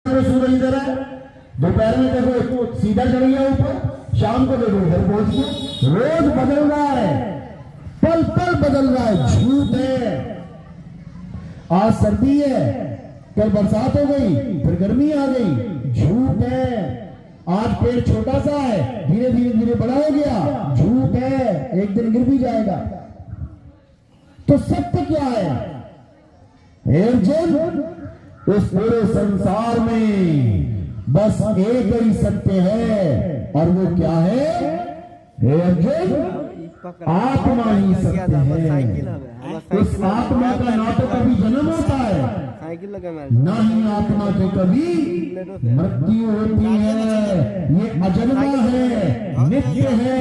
सूरज इधर है, दोपहर में देखो सीधा चढ़ गया ऊपर, शाम को देखो इधर पहुंच गया। रोज बदल रहा है, पल पल बदल रहा है, झूठ है। आज सर्दी है, कल बरसात हो गई, फिर गर्मी आ गई, झूठ है। आज पेड़ छोटा सा है, धीरे धीरे धीरे बड़ा हो गया, झूठ है, एक दिन गिर भी जाएगा। तो सत्य क्या है? हे अर्जुन, इस पूरे संसार में बस एक ही सत्य है, और वो क्या है? हे अर्जुन, आत्मा ही सत्य है। उस आत्मा का ना तो कभी जन्म होता है, ना ही आत्मा की कभी मृत्यु होती है। ये अजन्मा है, नित्य है,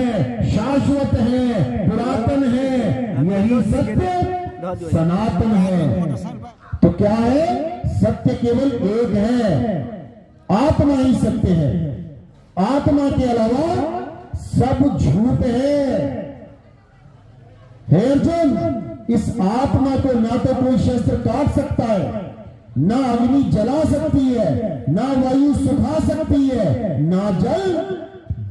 शाश्वत है, पुरातन है, यही सत्य सनातन है। तो क्या है? सत्य केवल एक है, आत्मा ही सत्य है। आत्मा के अलावा सब झूठ है। हे अर्जुन, इस आत्मा को ना तो कोई शस्त्र काट सकता है, ना अग्नि जला सकती है, ना वायु सुखा सकती है, ना जल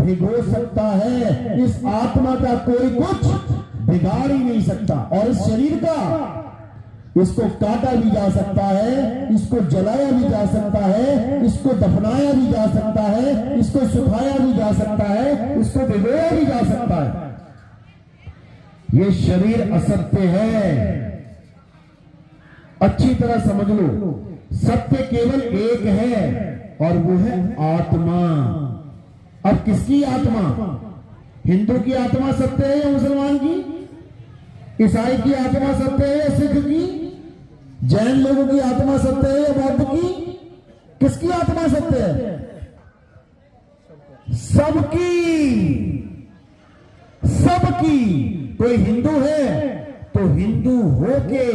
भिगो सकता है। इस आत्मा का कोई कुछ बिगाड़ ही नहीं सकता। और इस शरीर का, इसको काटा भी जा सकता है, इसको जलाया भी जा सकता है, इसको दफनाया भी जा सकता है, इसको सुखाया भी जा सकता है, इसको भिगोया भी जा सकता है। ये शरीर असत्य है, अच्छी तरह समझ लो। सत्य केवल एक है, और वो है आत्मा। अब किसकी आत्मा? हिंदू की आत्मा सत्य है या मुसलमान की? ईसाई की आत्मा सत्य है या सिख की? जैन लोगों की आत्मा सत्य है या बौद्ध की? किसकी आत्मा सत्य है? सबकी, सबकी। कोई हिंदू है तो हिंदू होके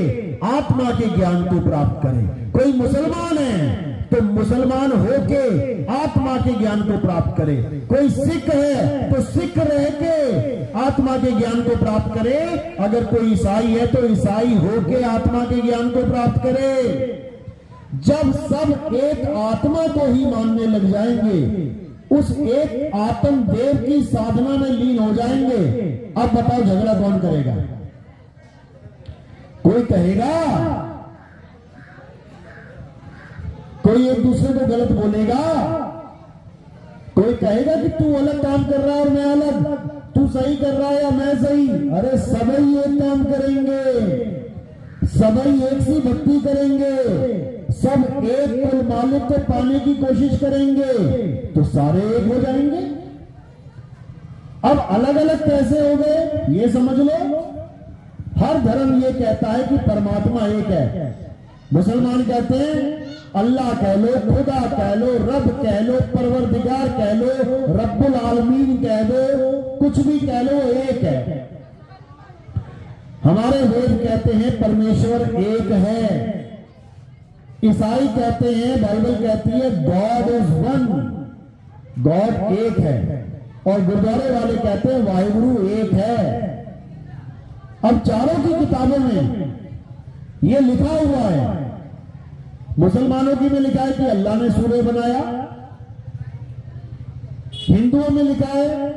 आत्मा के ज्ञान को प्राप्त करे, कोई मुसलमान है तो मुसलमान होके आत्मा के ज्ञान को प्राप्त करे, कोई सिख है तो सिख रह के आत्मा के ज्ञान को प्राप्त करे, अगर कोई ईसाई है तो ईसाई होके आत्मा के ज्ञान को प्राप्त करे। जब सब एक आत्मा को ही मानने लग जाएंगे, उस एक आत्म देव की साधना में लीन हो जाएंगे, अब बताओ झगड़ा कौन करेगा? कोई कहेगा, कोई एक दूसरे को गलत बोलेगा, कोई कहेगा कि तू अलग काम कर रहा है और मैं अलग, तू सही कर रहा है या मैं सही। अरे सभी एक काम करेंगे, सभी एक सी भक्ति करेंगे, सब एक कुल मालिक को पाने की कोशिश करेंगे, तो सारे एक हो जाएंगे। अब अलग अलग कैसे हो गए ये समझ लो। हर धर्म ये कहता है कि परमात्मा एक है। मुसलमान कहते हैं अल्लाह कह लो, खुदा कह लो, रब कह लो, परवरदिगार कह लो, रब्बुल आलमीन कह दो, कुछ भी कह लो, एक है। हमारे वेद कहते हैं परमेश्वर एक है। ईसाई कहते हैं, बाइबल कहती है गॉड इज वन, गॉड एक है। और गुरुद्वारे वाले कहते हैं वाहिगुरु एक है। अब चारों की किताबों में यह लिखा हुआ है। मुसलमानों की में लिखा है कि अल्लाह ने सूर्य बनाया, हिंदुओं में लिखा है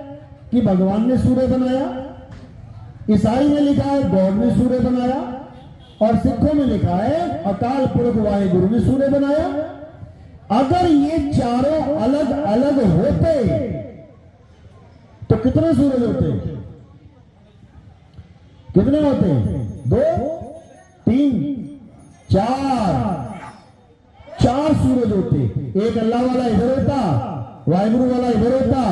कि भगवान ने सूर्य बनाया, ईसाई में लिखा है गॉड ने सूर्य बनाया, और सिखों में लिखा है अकाल पुरख वाहिगुरु ने सूर्य बनाया। अगर ये चारों अलग अलग होते तो कितने सूरज होते? कितने होते? 2, 3, 4 सूरज होते। एक अल्लाह वाला इधर होता, वाहिगुरु वाला इधर होता,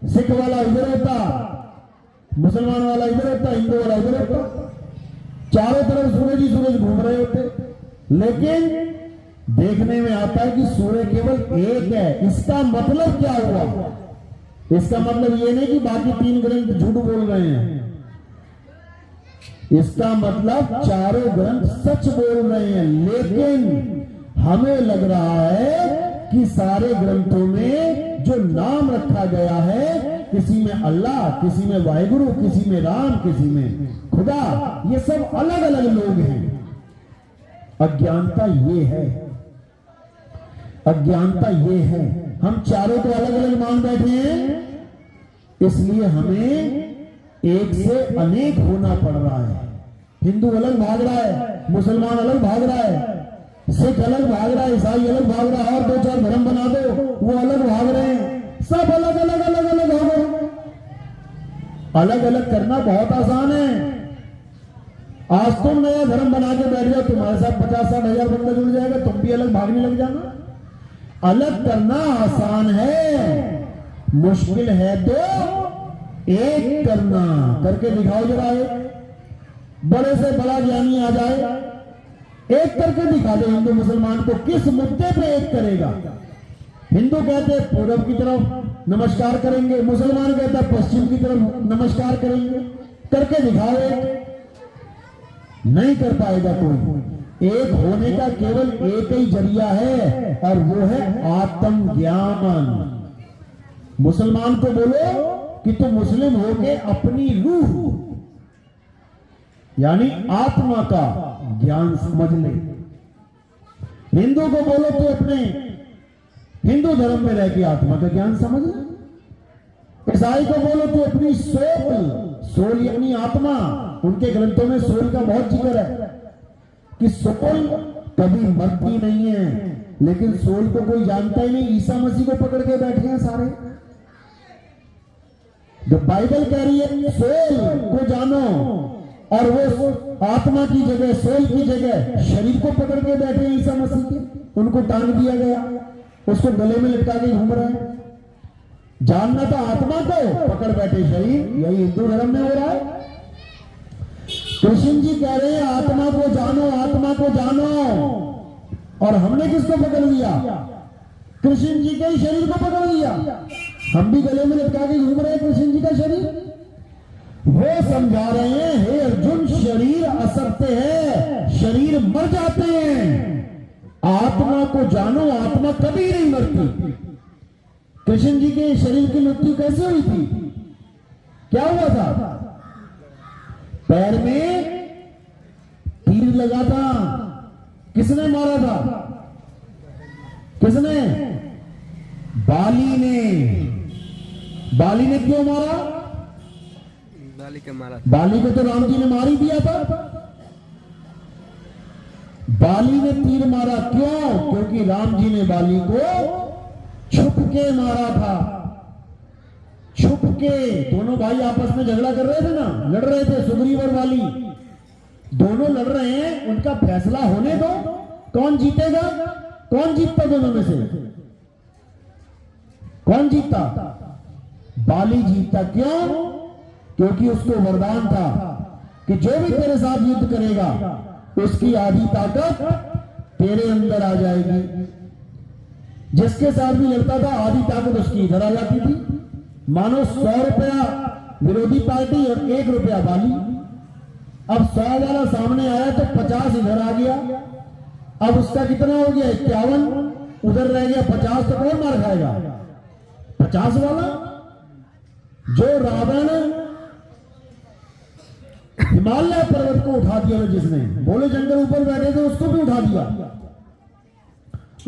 सिख वाला इधर होता, मुसलमान वाला इधर होता, हिंदू वाला इधर होता। चारों तरफ सूरज ही सूरज घूम रहे होते। लेकिन देखने में आता है कि सूर्य केवल एक है। इसका मतलब क्या हुआ? इसका मतलब ये नहीं कि बाकी 3 ग्रंथ झूठ बोल रहे हैं। इसका मतलब चारों ग्रंथ सच बोल रहे हैं। लेकिन हमें लग रहा है कि सारे ग्रंथों में जो नाम रखा गया है, किसी में अल्लाह, किसी में वाहिगुरु, किसी में राम, किसी में खुदा, ये सब अलग अलग लोग हैं। अज्ञानता ये है। अज्ञानता ये है, हम चारों को अलग अलग मान बैठे हैं, इसलिए हमें एक से अनेक होना पड़ रहा है। हिंदू अलग भाग रहा है, मुसलमान अलग भाग रहा है, सिख अलग भाग रहा है, ईसाई अलग भाग रहा है, और दो चार धर्म बना दो वो अलग भाग रहे हैं। सब अलग अलग अलग अलग हो गए। अलग अलग करना बहुत आसान है। आज तुम नया धर्म बना के बैठ जाओ, तुम्हारे साथ 50-60 हजार बंदा जुड़ जाएगा, तुम भी अलग भागने लग जाना। अलग करना आसान है, मुश्किल है तो एक करना। करके दिखाओ जरा, एक बड़े से बड़ा ज्ञानी आ जाए, एक करके दिखा दे हिंदू मुसलमान को। किस मुद्दे पे एक करेगा? हिंदू कहते हैं पूरब की तरफ नमस्कार करेंगे, मुसलमान कहता है पश्चिम की तरफ नमस्कार करेंगे। करके दिखाओ, एक नहीं कर पाएगा कोई। एक होने का केवल एक ही जरिया है, और वो है आत्मज्ञान। मुसलमान को बोलो कि तू मुस्लिम होके अपनी रूह यानी आत्मा का ज्ञान समझ ले। हिंदू को बोलो तू अपने हिंदू धर्म में रह के आत्मा का ज्ञान समझ ले। ईसाई को बोलो तू अपनी सोल यानी आत्मा, उनके ग्रंथों में सोल का बहुत जिक्र है कि सोल कभी मरती नहीं है, लेकिन सोल को कोई जानता ही नहीं। ईसा मसीह को पकड़ के बैठे हैं सारे। जो बाइबल कह रही है सोल को जानो, और वो आत्मा की जगह, सोल की जगह शरीर को पकड़ के बैठे हैं ईसा मसीह के। उनको टांग दिया गया, उसको गले में लटका के घूम रहे हैं। जानना तो आत्मा को, पकड़ बैठे शरीर। यही हिंदू धर्म में हो रहा है। कृष्ण जी कह रहे हैं आत्मा को जानो, आत्मा को जानो, और हमने किसको पकड़ लिया? कृष्ण जी के शरीर को पकड़ लिया। हम भी गले में लटका के घूम रहे हैं कृष्ण जी का शरीर। वो समझा रहे हैं, हे अर्जुन, शरीर असत्य है, शरीर मर जाते हैं। आत्मा को जानो, आत्मा कभी नहीं मरती। कृष्ण जी के शरीर की मृत्यु कैसे हुई थी? क्या हुआ था? पैर में तीर लगा था। किसने मारा था? किसने? बाली ने। बाली ने क्यों मारा? बाली को तो राम जी ने मार ही दिया था। बाली ने तीर मारा क्यों? क्योंकि राम जी ने बाली को छुप के मारा था। छुप के। दोनों भाई आपस में झगड़ा कर रहे थे ना, लड़ रहे थे, सुग्रीव और बाली दोनों लड़ रहे हैं। उनका फैसला होने दो, कौन जीतेगा? कौन जीतता दोनों में से? कौन जीतता? बाली जीतता। क्यों? क्योंकि उसको वरदान था कि जो भी तेरे साथ युद्ध करेगा उसकी आधी ताकत तेरे अंदर आ जाएगी। जिसके साथ भी लड़ता था आधी ताकत उसकी इधर आ जाती थी। मानो 100 रुपया विरोधी पार्टी और 1 रुपया बाली। अब 100 वाला सामने आया तो 50 इधर आ गया। अब उसका कितना हो गया? 51 उधर रह गया। 50 तो कौन मार खाएगा? 50 वाला। जो रावण हिमालय पर्वत को उठा दिया, जिसने बोले जंगल ऊपर बैठे थे उसको भी उठा दिया।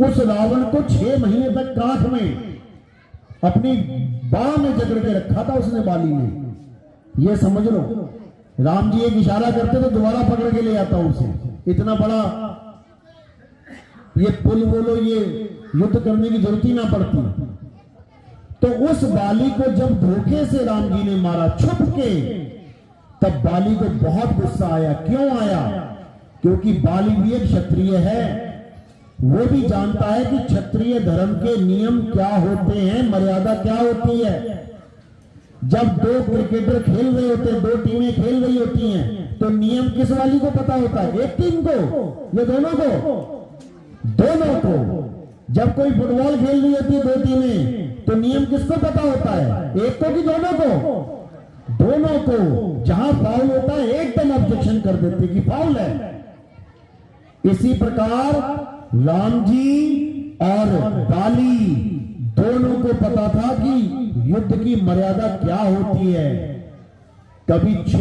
उस रावण को 6 महीने तक काठ में अपनी बाह में जकड़ के रखा था उसने, बाली ने। ये समझ लो, राम जी एक इशारा करते तो दोबारा पकड़ के ले आता उसे। इतना बड़ा ये पुल बोलो, ये युद्ध करने की जरूरत ही ना पड़ती। तो उस बाली को जब धोखे से राम जी ने मारा, छुप के, तब बाली को बहुत गुस्सा आया। क्यों आया? क्योंकि बाली भी एक क्षत्रिय है। वो भी जानता है कि क्षत्रिय धर्म के नियम क्या होते हैं, मर्यादा क्या होती है। जब 2 क्रिकेटर खेल रहे होते हैं, 2 टीमें खेल रही होती हैं, तो नियम किस वाली को पता होता है? एक टीम को या दोनों को? दोनों को। जब कोई फुटबॉल खेल रही होती है 2 टीमें, तो नियम किसको पता होता है? एक को कि दोनों को? दोनों को। जहां फाउल होता है एकदम ऑब्जेक्शन कर देते कि फाउल है। इसी प्रकार राम जी और बाली दोनों को पता था कि युद्ध की मर्यादा क्या होती है। कभी